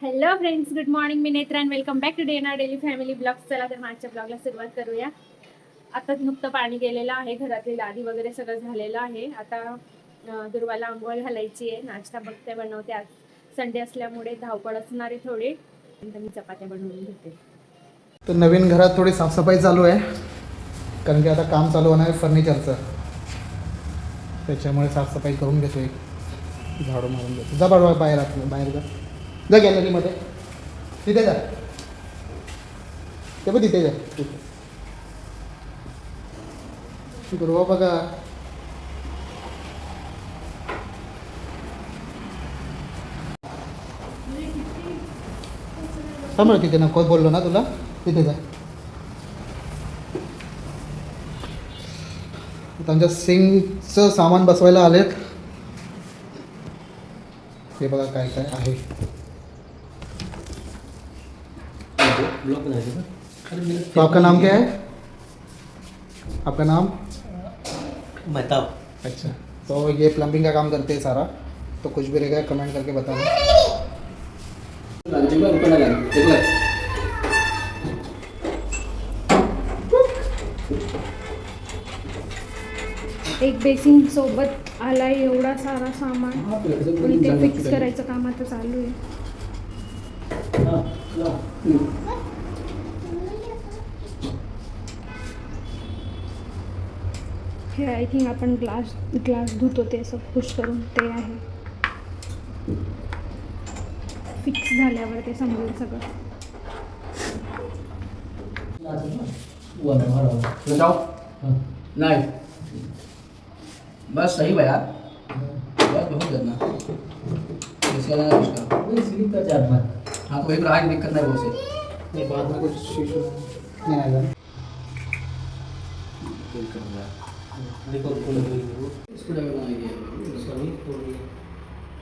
Hello friends, good morning. मी Netra and welcome back today ना daily family blog. चला तर मागच्या ब्लॉगला सुरुवात करूया. आता नुकतं पाणी गेलेलं आहे, घरातली लादी वगैरे सगळं झालेलं आहे. आता दुर्वाला आंघोळ घालायची आहे. नाश्ता बघते बनवते. आज संडे असल्यामुळे धावपळ असणार आहे थोडी. नंतर मी चपात्या बनवून घेते. तर नवीन घरात थोडी साफसफाई चालू आहे, कारण की आता काम चालू होणार आहे फर्निचरचं. त्याच्यामुळे साफसफाई करून घेतो, एक झाडू मारून घेतो. जा बाबा बाहेर जा गॅलरीमध्ये, तिथे जा. ते पण तिथे जा. गुरुवा बघा. समोर तिथे नको बोललो ना तुला, तिथे जा. त्यांच्या सिंकचं सामान बसवायला आलेत. हे बघा काय काय आहे. तो आपका नाम क्या है? आपका नाम? बताओ. अच्छा, तो ये प्लम्बिंग का काम करते हैं सारा. तो कुछ भी रहेगा कमेंट करके बताना. एक बेसिन सोबत आलाय एवढा सारा सामान, आणि ते फिक्स करायचं काम आता चालू आहे. हे आय थिंक आपण ग्लास धुतो ते असं पुश करून ते आहे. फिक्स झाल्यावर ते समजेल सगळं. नहीं बस सही भैया, बस बहुत करना इसके अलावा कुछ करो. स्लिप का चार मत. हाँ तो एक राह की दिक्कत नहीं बहुत से नहीं, बाद में कुछ इशू नहीं आएगा. इसको डबल बनाइए.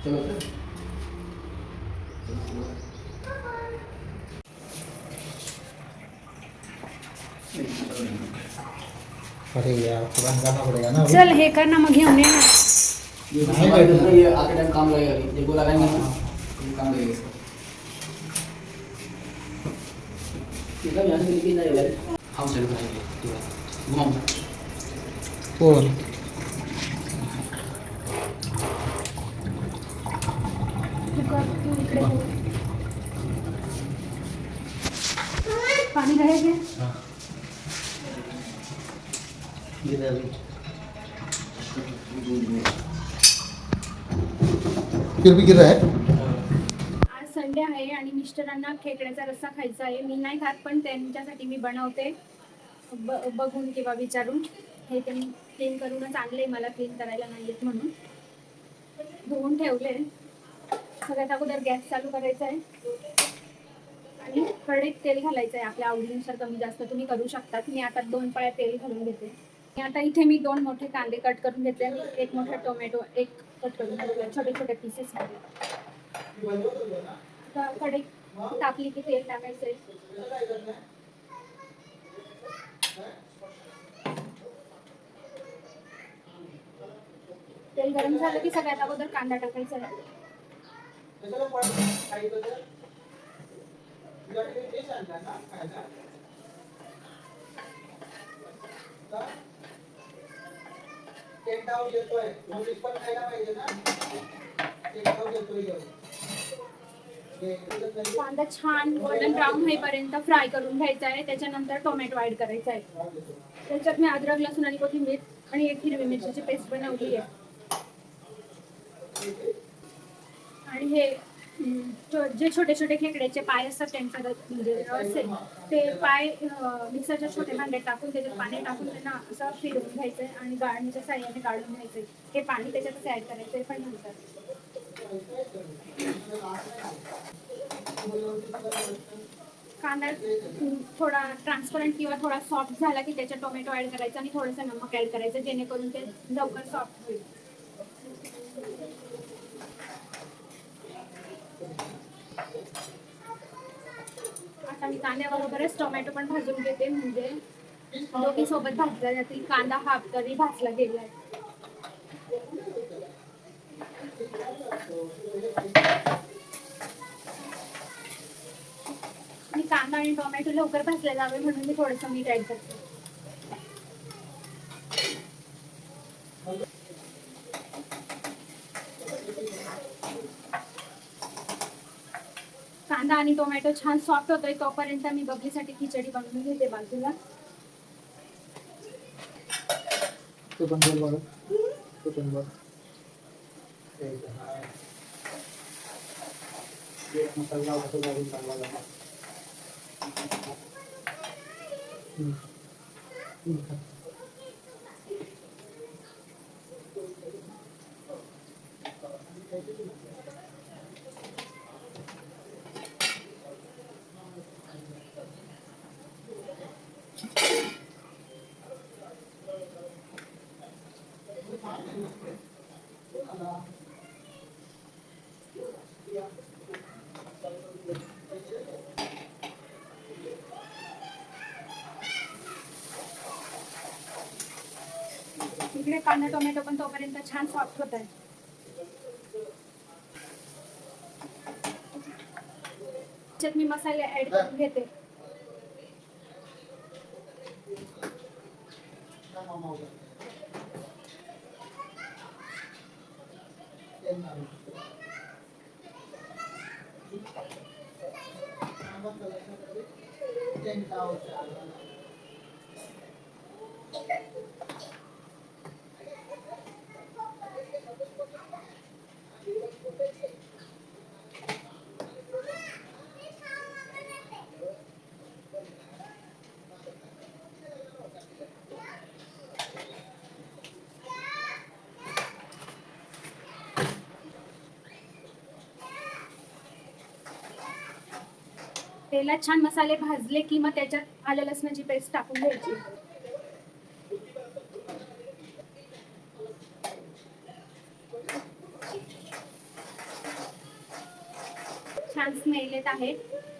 चलो अरे यार, तुरंत जाना पड़ेगा ना. चल हे कर ना, मग घेऊन ये ना. ये आके टाइम काम लगेगा. ये बोला रहेंगे ना, ये काम लगेगा इसका. ठीक है, यहाँ से लेके जाएगा. हम चलो बनाएंगे. घुमाओ. बोल. पानी रहेगा. फिर भी गिर रहा है. आज संडे आहे आणि मिस्टरांना खेकड्याचा रस्सा खायचा आहे. मी नाही खात, पण त्यांच्यासाठी मी बनवते बघून किंवा विचारून. हे ते क्लीन करूनच आणले, मला क्लीन करायला नाही येत म्हणून. धुवून ठेवले. सगळ्यात अगोदर गॅस चालू करायचा आहे आणि कढईत तेल घालायचं आहे. आपल्या आवडीनुसार कमी जास्त तुम्ही करू शकता. मी आता 2 पळ्या तेल घालून घेते. आता इथे मी 2 मोठे कांदे कट करून घेतले आणि 1 मोठा टोमॅटो एक कट करून घेतला, छोटे छोटे पीसेस मध्ये. कढई टाकली की तेल टाकायचंय. तेल गरम झालं की सगळ्यात अगोदर कांदा टाकायचा आहे. कांदा छान गोल्डन ब्राऊन होईपर्यंत फ्राय करून घ्यायचा आहे. त्याच्यानंतर टोमॅटो ऍड करायचा आहे. त्याच्यात मी अद्रक, लसूण आणि कोथिंबीर आणि 1 हिरवी मिरचीची पेस्ट बनवली आहे. आणि हे जे छोटे छोटे खेकड्याचे पाय असतात त्यांचा म्हणजे रस आहे, ते पाय मिक्सरच्या छोट्या भांड्यात टाकून त्याच्यात पाणी टाकून त्यांना असं फिरवून घ्यायचंय आणि गाळणीच्या साह्याने गाळून घ्यायचंय. हे पाणी त्याच्यातच ऍड करायचंय पण नंतर. कांदा थोडा ट्रान्सपरंट किंवा थोडा सॉफ्ट झाला की त्याच्यात टोमॅटो ऍड करायचा आणि थोडंसं नमक ऍड करायचं, जेणेकरून ते लवकर सॉफ्ट होईल. आता मी कांद्याबरोबरच टोमॅटो पण भाजून घेते, म्हणजे दोन्ही सोबत भाजला जातील. कांदा हाफ तरी भाजला गेलाय. कांदा आणि टोमॅटो लवकर भाजले जावे म्हणून मी थोडंसं मीठ ऍड करते. कांदा आणि टोमॅटो छान सॉफ्ट होतोय तोपर्यंत मी बबलीसाठी खिचडी बनवून घेते बाजूला. तो पण बोल बरं. तो पण बोल. एक मसाला लावला तो घालून चांगला झाला. इकडे कांदा टोमॅटो पण तोपर्यंत छान सॉफ्ट होत आहे. त्याच्यात मी मसाले ऍड करून घेते. तेलात छान मसाले भाजले की मग त्याच्यात आलं लसणाची पेस्ट टाकून घ्यायची. छान स्मेल येत आहे,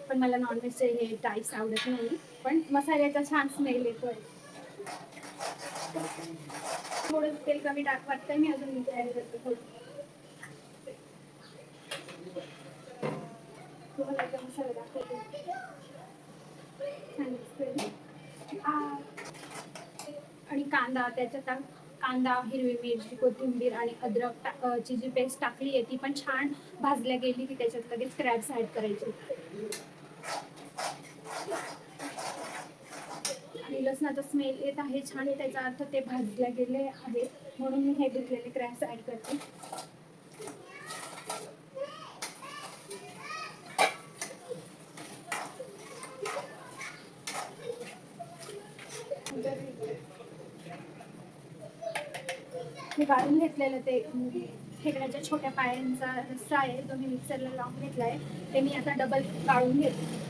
पण मला नॉनव्हेजचे हे टाईप्स आवडत नाही, पण मसाल्याचा छान स्मेल येतोय. थोडं तेल कमी वाटतंय, मी अजून ऍड करते थोडं. तुम्हाला एकदा मसाला दाखवते. छान दिसतोय. आणि कांदा त्याच्यात कांदा, हिरवी मिरची, कोथिंबीर आणि अद्रक ची जी पेस्ट टाकली आहे ती पण छान भाजल्या गेली की त्याच्यात लगेच क्रॅब्स ऍड करायचे. आणि लसणाचा स्मेल येत आहे छान, त्याचा अर्थ ते भाजल्या गेले आहे म्हणून मी हे धुतलेले क्रॅब्स ऍड करते. मी काढून घेतलेलं ते खेकड्याच्या छोट्या पायांचा रस्सा आहे, तो मी मिक्सरला लावून घेतलाय. ते मी आता डबल काढून घेते.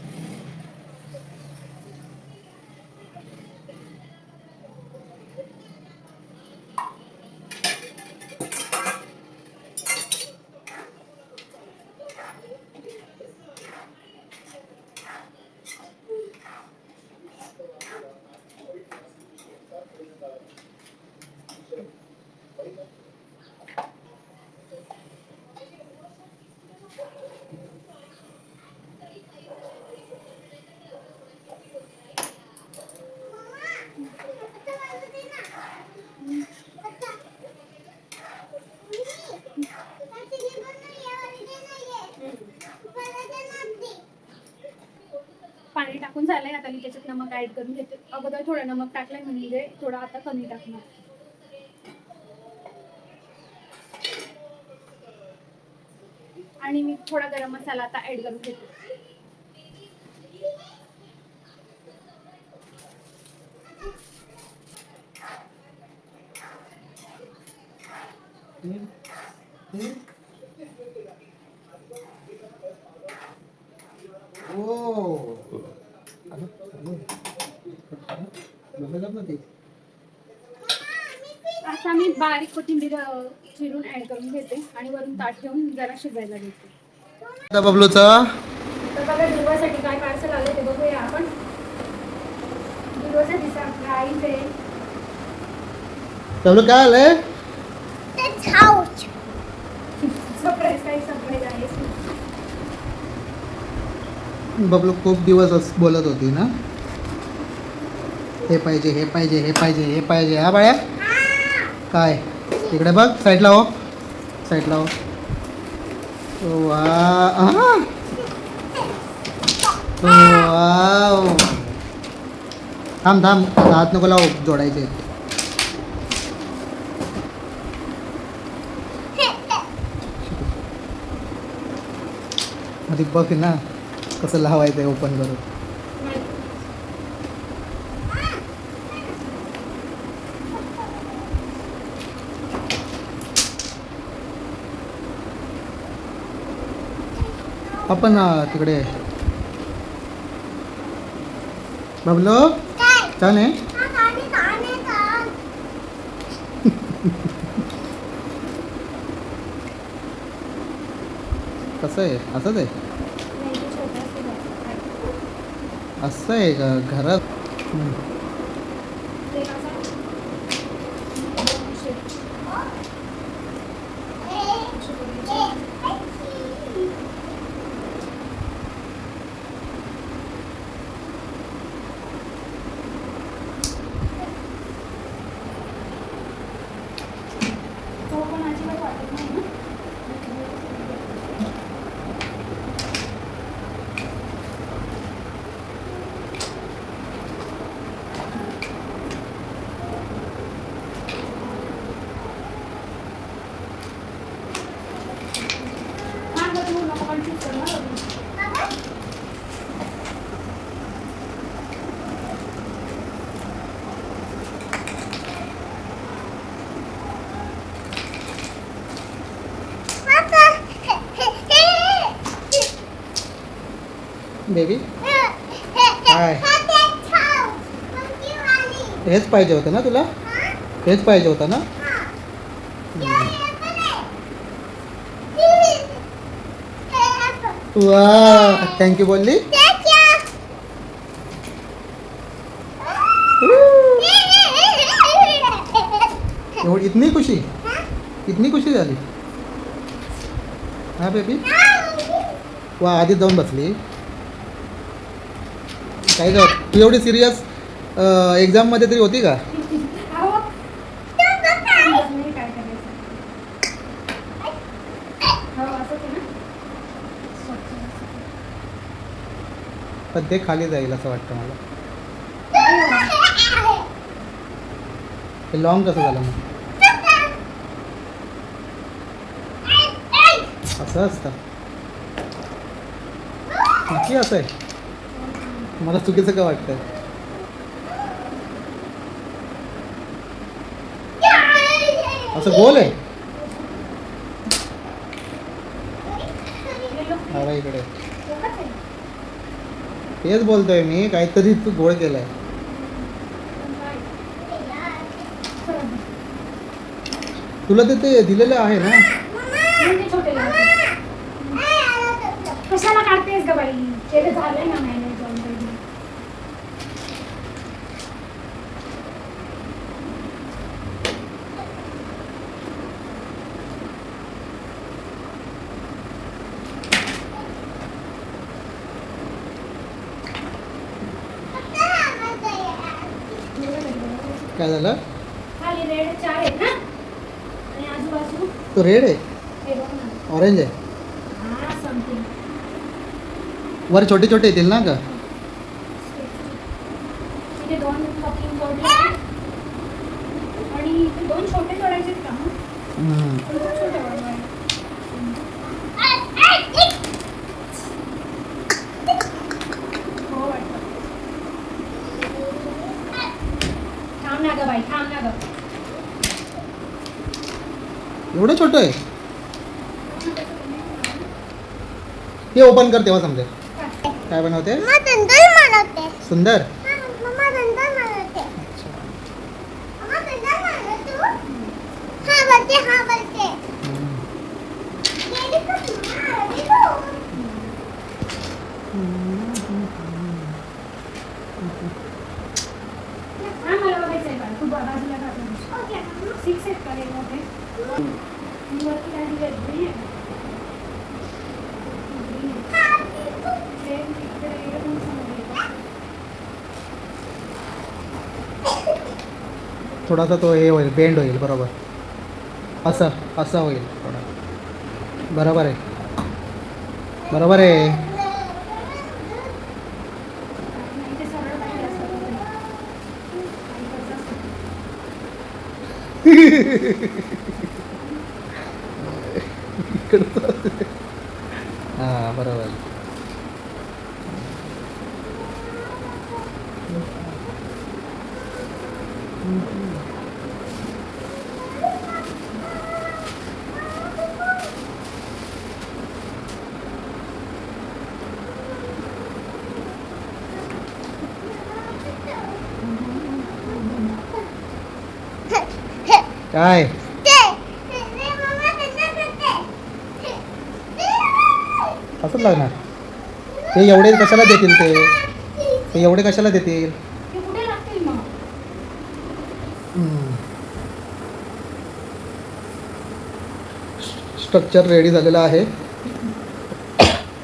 पाणी टाकून झालंय, आता मी त्याच्यात नमक ऍड करून घेते. अगोदर थोडं नमक टाकलंय म्हणजे थोडं आता कमी टाकणार. आणि मी थोडा गरम मसाला आता ऍड करून घेते. आता मी बारीक कोथिंबीर चिरून ऍड करून घेते आणि वरून ताट ठेवून जरा शिजायला घेते. आता बबलूचा तर बघा दुर्वासाठी काय पार्सल आलं ते बघूया आपण. दुर्वासाठी सरप्राईज आहे. बबलू काय आलंय? सरप्राईज, काही सरप्राईज आहे. बबलू खूप दिवस बोलत होती ना, हे पाहिजे हे पाहिजे हे पाहिजे हे पाहिजे. हा बाळ्या काय इकडे बघ, साईडला हो, साईडला हो. वा वाव. थांब थांब, हात नको लाव, जोडायचे. आधी बघ ना कसं लावायचं आहे ओपन करून. आपण तिकडे बबलो छान आहे. कसं आहे, असंच आहे, असं आहे का घरात. बेबी काय, हेच पाहिजे होतं ना तुला, हेच पाहिजे होतं ना. वा थँक्यू बोलली. एवढी इतनी खुशी झाली. हा बेबी वा, आधीच जाऊन बसली. काय ग तू एवढी सिरियस एक्झाममध्ये तरी होती का. पण ते खाली जाईल असं वाटतं मला. हे लॉंग कसं झालं मग. असं असतं नक्की, असं आहे. मला चुकीचं का वाटतंय. असं गोल आहे. अरे इकडे तेच बोलतोय मी, काहीतरी तू गोळ केलाय. तुला ते दिलेलं आहे ना. कशाला काढतेस ग बाई, ते झालंय ना मॅनेज ऑलरेडी. काय झालं. खाली रेड 4 आहेत ना, आणि आजूबाजू तो रेड आहे, हे बघ ना. ऑरेंज आहे. हा समथिंग वर छोटे छोटे येतील ना का. तिथे 2 कपलिंग जोडले आणि 2 छोटे जोडायचे का. छोटे वाढवायचे. हो वाटतं. थांब ना ग बाई, थांब ना ग. एवढं छोटं आहे. ते ओपन कर तेव्हा समजेल. काय बनवते. सुंदर. मला बघायचं आहे. तू बाजूला का 6 आहेत का रे मोठे. वरती काय दिलं. थोडासा तो हे होईल, बेंड होईल. बरोबर असं असं होईल थोडं. बरोबर आहे, बरोबर आहे. नाही ते सरळ पाहिजे असतं. हां बरोबर. काय असंच लागणार. ते एवढे कशाला देतील, ते एवढे कशाला देतील. ते कुठे लागतील मग? स्ट्रक्चर रेडी झालेलं आहे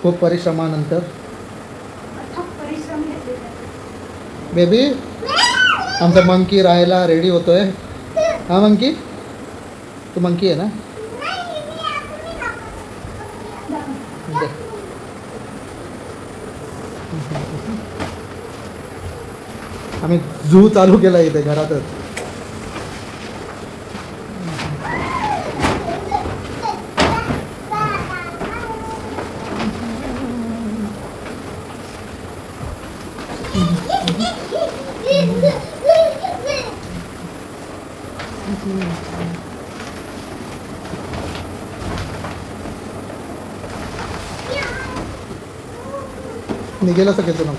खूप परिश्रमानंतर. अथक परिश्रम घेतले त्याचे. बेबी आमचा मंकी राहायला रेडी होतोय. हा मंकी, तू मंकी आहे ना. दे. आम्ही झू चालू केला इथे घरातच. निघेल असं घेतो ना.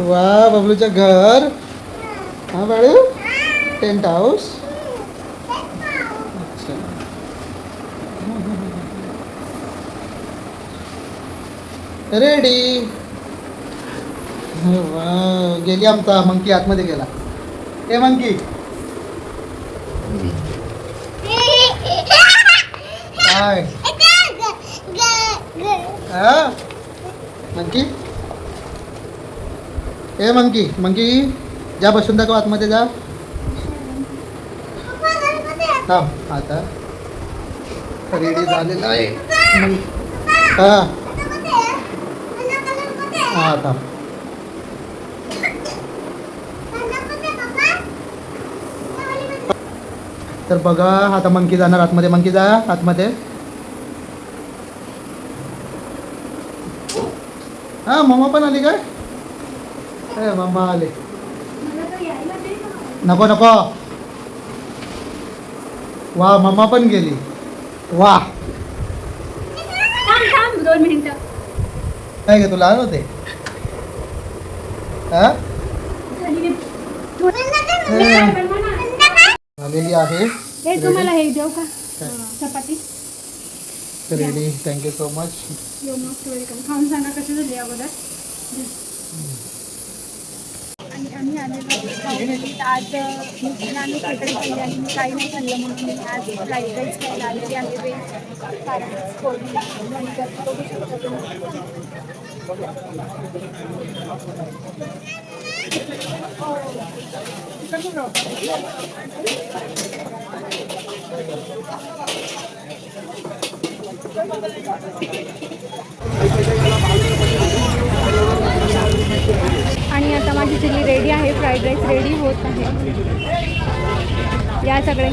वा बबलूचं घर. हा बाळू, टेंट हाऊस. अच्छा, रेडी. वा, गेली आमचा मंकी आतमध्ये गेला. ए मंकी, काय हा मंकी. ए मंकी, मंकी जा बसून दाखव आतमध्ये जा. थांब आता रेडी झालेलं आहे. हा हा थांब. तर बघा आता मंकी जाणार आतमध्ये. मंकी जा आतमध्ये. हा मम्मा पण आली काय. ए मम्मा आले. मला तर यायला दे ना. नको नको. वा मम्मा पण गेली. वा थांब थांब 2 मिनिटं. काय गे, तू लहान होते. हा झाली मी. मी काय बनवा ना. आलेली आहे. हे तुम्हाला हे देऊ का चपाती. रेडी. Thank you so much. यो मस्त वेलकम. खाऊन सांगा कशी झाली अगोदर. आणि आम्ही आलेलो खाऊन. आज आम्ही खेकडे खाल्ले आणि मी काही नाही खाल्लं म्हणून मी आज फ्राईड राईस खायला आलेली आहे. वेज कारण कोणी नंतर बघू शकता तुम्ही. आणि आता माझी चिल्ली रेडी आहे. फ्राईड राईस रेडी होत आहे. या सगळे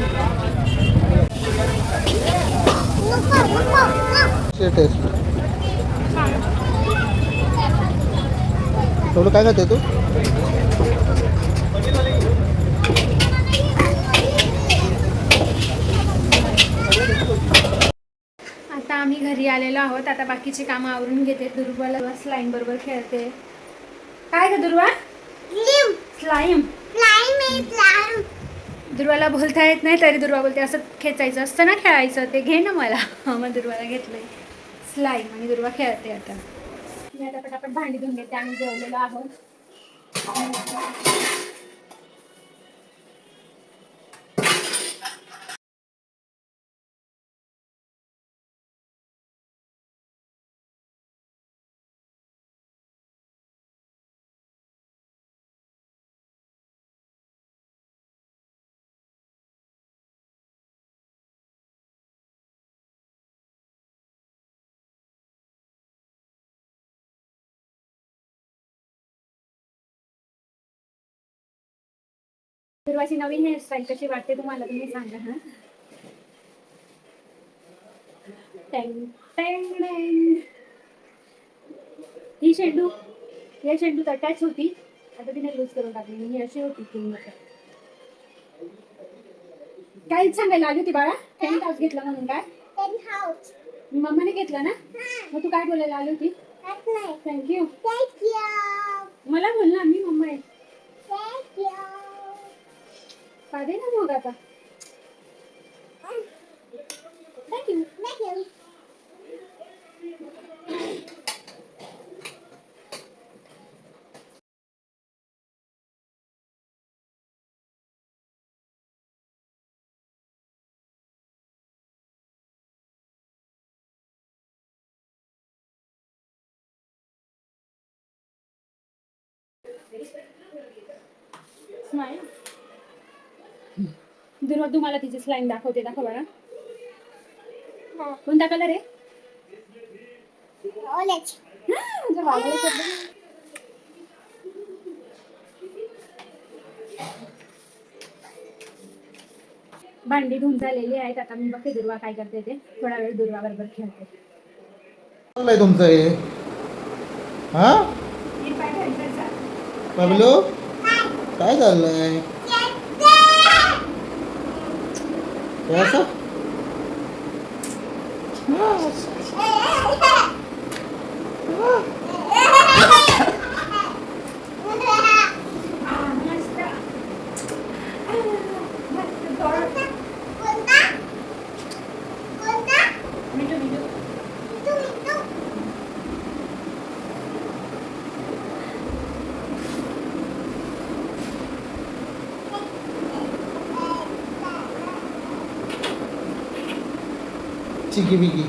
टेस्ट. थोडं काय खाते तू. आता आम्ही घरी आलेलो आहोत. आता बाकीची कामं आवरून घेते. दुर्वाला स्लाईम बरोबर खेळते. काय ग दुर्वा. स्लाईम. दुर्वाला बोलता येत नाही तरी दुर्वा बोलते असं खेचायचं असतं ना, खेळायचं ते घे ना मला. मग दुर्वाला घेतलंय स्लाईम आणि दुर्वा खेळते. आता मी आता पटापट भांडी धुवून घेते. आम्ही जेवलेलो आहोत. दुर्वाची नवीन हेअरस्टाईल कशी वाटते तुम्हाला, तुम्ही सांगा. हा टेंग टेंग टेंग. ही शेंडू, या शेंडूत अटॅच होती, आता तिने लूज करून टाकली. ही अशी होती तीन. काहीच सांगायला आली होती बाळा, 10th हाऊस घेतला म्हणून. काय 10th हाऊस मम्माने घेतला ना, मग तू काय बोलायला आली होती? थँक्यू. मला बोल ना, मी मम्मा आहे. का दे ना मग आता. थँक्यू. स्माईल. दुर्वा तुम्हाला तिची स्लाईम दाखवते, दाखव बाळा. कोणता कलर आहे? ऑरेंज. म्हणजे बाबा भांडी धुवून झालेली आहेत. आता मी बघते दुर्वा काय करते ते. थोडा वेळ दुर्वा बरोबर खेळते. चाललंय तुमचं हे? हा बबलू, काय चाललंय? हे असं? चिकी बिकी